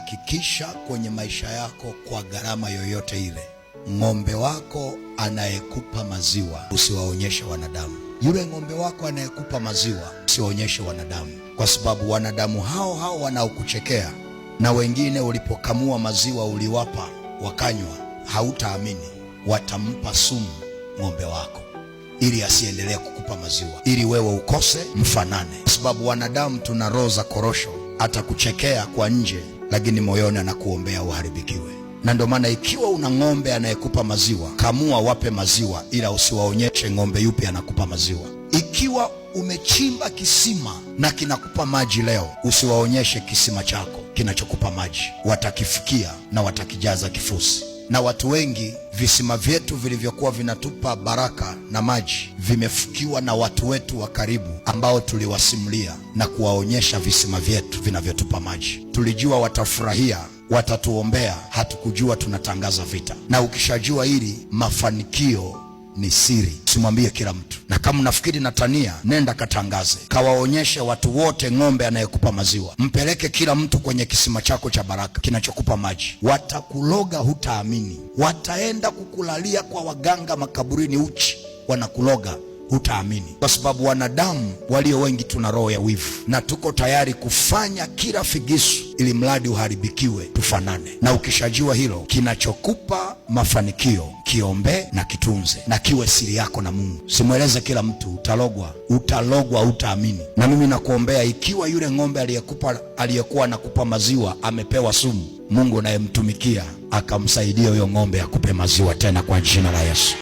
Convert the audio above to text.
Hakikisha kwenye maisha yako, kwa gharama yoyote ile, ng'ombe wako anayekupa maziwa usiwaonyeshe wanadamu. Yule ng'ombe wako anayekupa maziwa usiwaonyeshe wanadamu, kwa sababu wanadamu hao wanaokuchekea na wengine ulipokamua maziwa uliwapa wakanywa, hautaamini, watampa sumu ng'ombe wako ili asiendelee kukupa maziwa, ili wewe ukose mfanane. Kwa sababu wanadamu tuna roho za korosho, atakuchekea kwa nje lakini moyoni anakuombea uharibikiwe. Na ndio maana ikiwa una ng'ombe anayekupa maziwa, kamua wape maziwa, ila usiwaonyeshe ng'ombe yupi anakupa maziwa. Ikiwa umechimba kisima na kinakupa maji leo, usiwaonyeshe kisima chako kinachokupa maji, watakifikia na watakijaza kifusi. Na watu wengi, visima vyetu vilivyokuwa vinatupa baraka na maji vimefukiwa na watu wetu wa karibu ambao tuliwasimulia na kuwaonyesha visima vyetu vinavyotupa maji. Tulijua watafurahia, watatuombea, hatukujua tunatangaza vita. Na ukishajua hili, mafanikio ni siri, usimwambie kila mtu. Na kama unafikiri natania, nenda katangaze, kawaonyeshe watu wote ng'ombe anayekupa maziwa. Mpeleke kila mtu kwenye kisima chako cha baraka kinachokupa maji. Watakuloga, hutaamini. Wataenda kukulalia kwa waganga makaburini uchi, wanakuloga, hutaamini. Kwa sababu wanadamu walio wengi tuna roho ya wivu, na tuko tayari kufanya kila figisu ili mradi uharibikiwe, tufanane. Na ukishajua hilo, kinachokupa mafanikio kiombe na kitunze, na kiwe siri yako na Mungu. Simweleze kila mtu, utalogwa, hutaamini. Na mimi nakuombea, ikiwa yule ng'ombe aliyekuwa anakupa maziwa amepewa sumu, Mungu unayemtumikia akamsaidia huyo ng'ombe akupe maziwa tena kwa jina la Yesu.